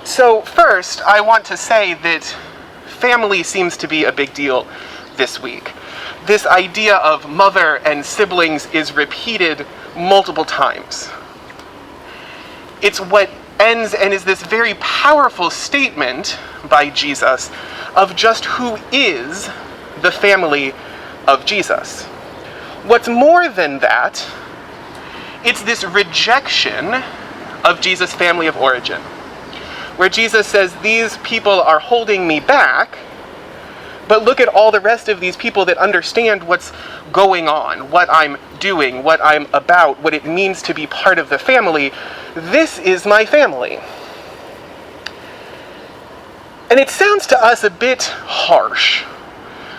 So first, I want to say that family seems to be a big deal this week. This idea of mother and siblings is repeated multiple times. It's what ends and is this very powerful statement by Jesus of just who is the family of Jesus. What's more than that, it's this rejection of Jesus' family of origin, where Jesus says, these people are holding me back, but look at all the rest of these people that understand what's going on, what I'm doing, what I'm about, what it means to be part of the family. This is my family. And it sounds to us a bit harsh,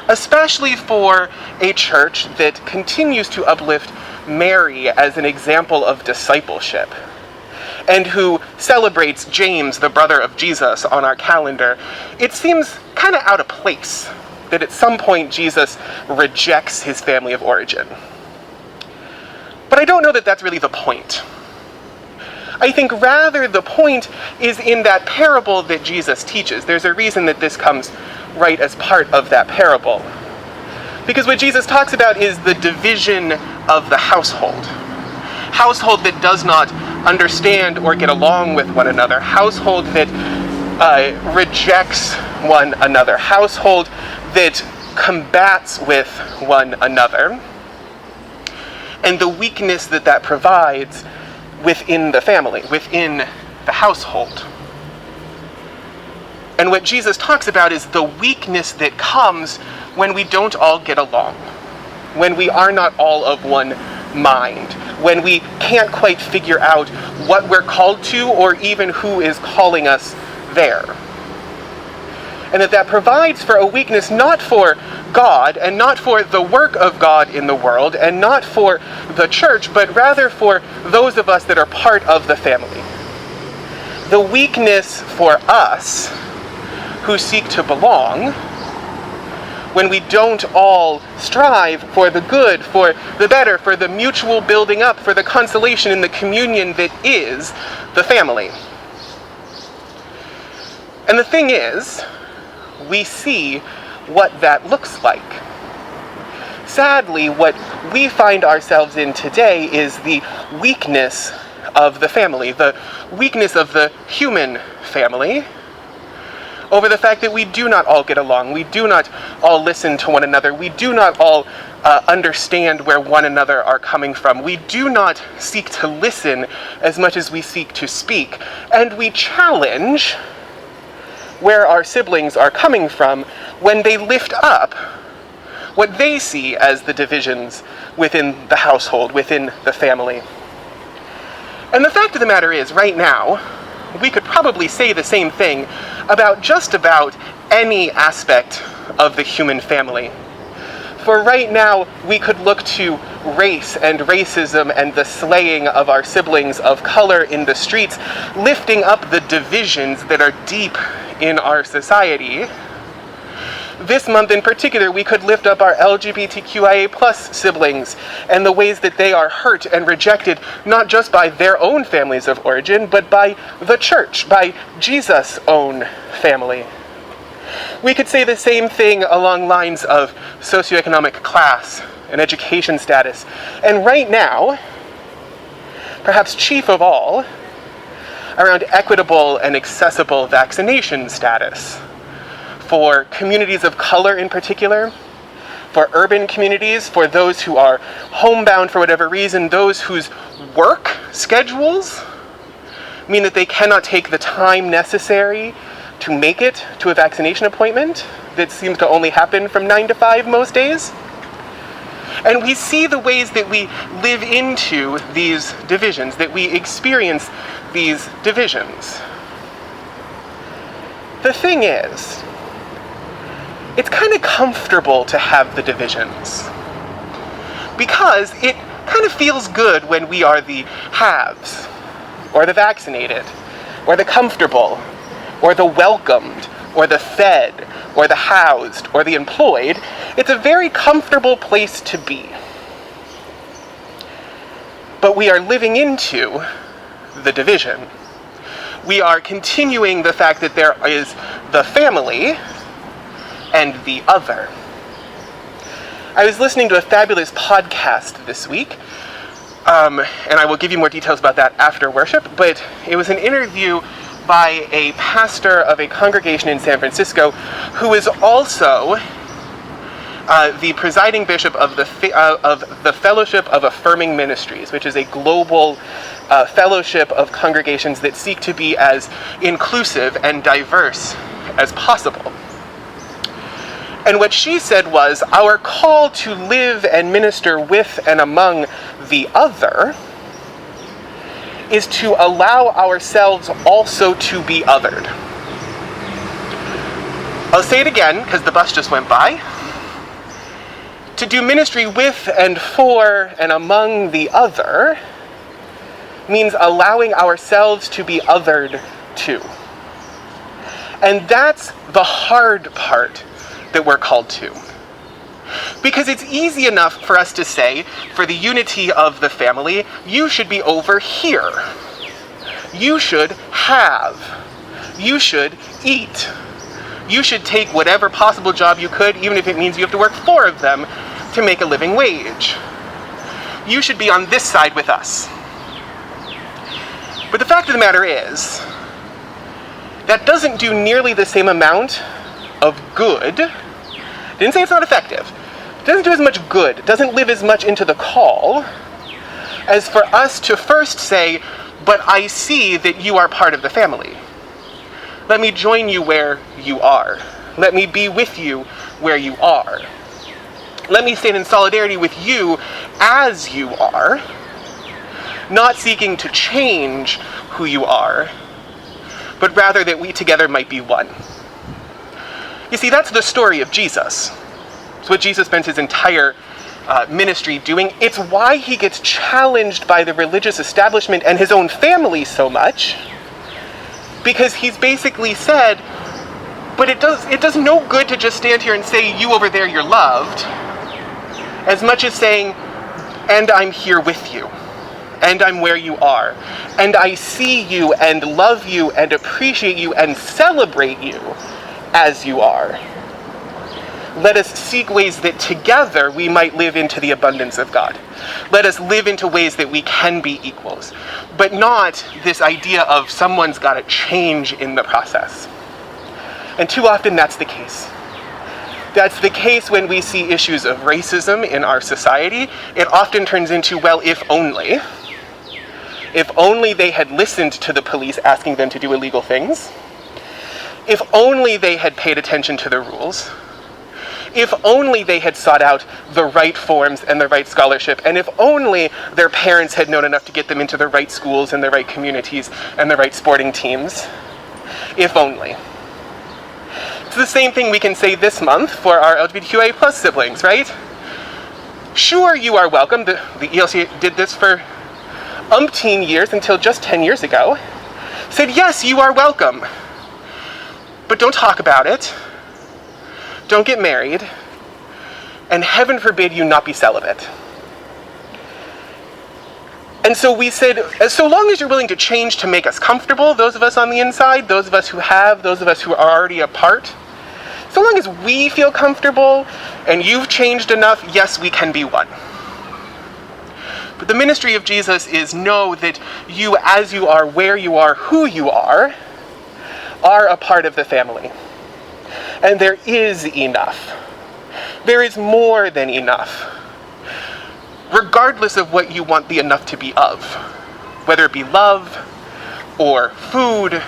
especially for a church that continues to uplift Mary as an example of discipleship, and who celebrates James, the brother of Jesus, on our calendar. It seems kind of out of place that at some point Jesus rejects his family of origin. But I don't know that that's really the point. I think rather the point is in that parable that Jesus teaches. There's a reason that this comes right as part of that parable. Because what Jesus talks about is the division of the household. Household that does not understand or get along with one another. Household that rejects one another. Household that combats with one another. And the weakness that that provides within the family, within the household. And what Jesus talks about is the weakness that comes when we don't all get along, when we are not all of one mind, when we can't quite figure out what we're called to or even who is calling us there. And that provides for a weakness not for God and not for the work of God in the world and not for the church, but rather for those of us that are part of the family. The weakness for us who seek to belong, when we don't all strive for the good, for the better, for the mutual building up, for the consolation and the communion that is the family. And the thing is, we see what that looks like. Sadly, what we find ourselves in today is the weakness of the family, the weakness of the human family, over the fact that we do not all get along, we do not all listen to one another, we do not all understand where one another are coming from, we do not seek to listen as much as we seek to speak, and we challenge where our siblings are coming from when they lift up what they see as the divisions within the household, within the family. And the fact of the matter is, right now, we could probably say the same thing about just about any aspect of the human family. For right now, we could look to race and racism and the slaying of our siblings of color in the streets, lifting up the divisions that are deep in our society. This month in particular, we could lift up our LGBTQIA plus siblings and the ways that they are hurt and rejected, not just by their own families of origin, but by the church, by Jesus' own family. We could say the same thing along lines of socioeconomic class and education status. And right now, perhaps chief of all, around equitable and accessible vaccination status for communities of color in particular, for urban communities, for those who are homebound for whatever reason, those whose work schedules mean that they cannot take the time necessary to make it to a vaccination appointment that seems to only happen from 9 to 5 most days. And we see the ways that we live into these divisions, that we experience these divisions. The thing is, it's kind of comfortable to have the divisions, because it kind of feels good when we are the haves, or the vaccinated, or the comfortable, or the welcomed, or the fed, or the housed, or the employed. It's a very comfortable place to be. But we are living into the division. we are continuing the fact that there is the family and the other. I was listening to a fabulous podcast this week, and I will give you more details about that after worship, but it was an interview by a pastor of a congregation in San Francisco who is also the presiding bishop of the Fellowship of Affirming Ministries, which is a global fellowship of congregations that seek to be as inclusive and diverse as possible. And what she said was, our call to live and minister with and among the other is to allow ourselves also to be othered. I'll say it again, because the bus just went by. To do ministry with and for and among the other means allowing ourselves to be othered too. And that's the hard part that we're called to. Because it's easy enough for us to say, for the unity of the family, you should be over here. You should have. You should eat. You should take whatever possible job you could, even if it means you have to work 4 of them to make a living wage. You should be on this side with us. But the fact of the matter is, that doesn't do nearly the same amount of good. Didn't say it's not effective. It doesn't do as much good. It doesn't live as much into the call as for us to first say, but I see that you are part of the family. Let me join you where you are. Let me be with you where you are. Let me stand in solidarity with you as you are, not seeking to change who you are, but rather that we together might be one. You see, that's the story of Jesus. It's what Jesus spent his entire ministry doing. It's why he gets challenged by the religious establishment and his own family so much, because he's basically said, but it does no good to just stand here and say, you over there, you're loved, as much as saying, and I'm here with you, and I'm where you are, and I see you and love you and appreciate you and celebrate you as you are. Let us seek ways that together we might live into the abundance of God. Let us live into ways that we can be equals, but not this idea of someone's got to change in the process. And too often that's the case. That's the case when we see issues of racism in our society. It often turns into, well, if only they had listened to the police asking them to do illegal things, if only they had paid attention to the rules, if only they had sought out the right forms and the right scholarship, and if only their parents had known enough to get them into the right schools and the right communities and the right sporting teams. If only. It's the same thing we can say this month for our LGBTQIA plus siblings, right? Sure, you are welcome. The ELC did this for umpteen years until just 10 years ago. Said, yes, you are welcome. But don't talk about it. Don't get married. And heaven forbid you not be celibate. And so we said, so long as you're willing to change to make us comfortable, those of us on the inside, those of us who have, those of us who are already apart, so long as we feel comfortable and you've changed enough, yes, we can be one. But the ministry of Jesus is know that you, as you are, where you are, who you are a part of the family. And there is enough. There is more than enough. Regardless of what you want the enough to be of. Whether it be love, or food,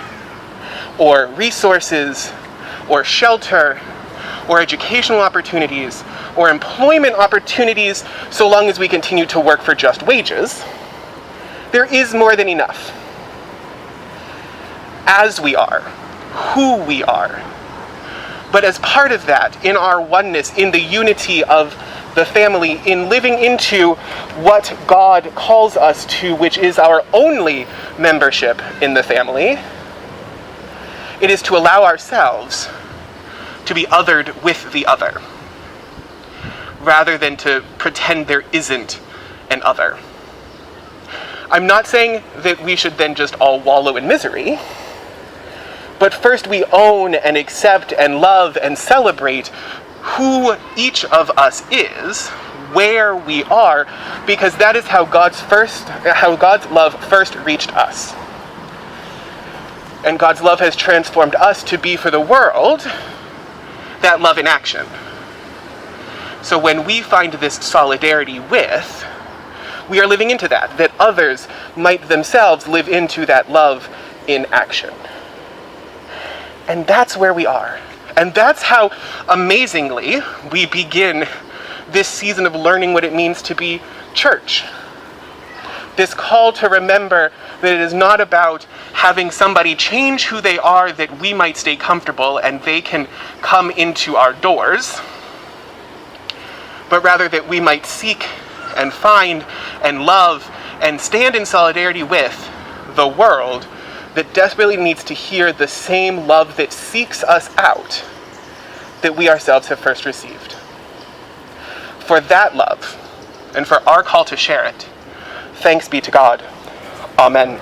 or resources, or shelter, or educational opportunities, or employment opportunities, so long as we continue to work for just wages, there is more than enough. As we are, who we are. But as part of that, in our oneness, in the unity of the family, in living into what God calls us to, which is our only membership in the family, it is to allow ourselves to be othered with the other, rather than to pretend there isn't an other. I'm not saying that we should then just all wallow in misery. But first we own and accept and love and celebrate who each of us is, where we are, because that is how God's love first reached us. And God's love has transformed us to be for the world that love in action. So when we find this solidarity with, we are living into that others might themselves live into that love in action. And that's where we are. And that's how, amazingly, we begin this season of learning what it means to be church. This call to remember that it is not about having somebody change who they are that we might stay comfortable and they can come into our doors, but rather that we might seek and find and love and stand in solidarity with the world that desperately needs to hear the same love that seeks us out that we ourselves have first received. For that love, and for our call to share it, thanks be to God. Amen.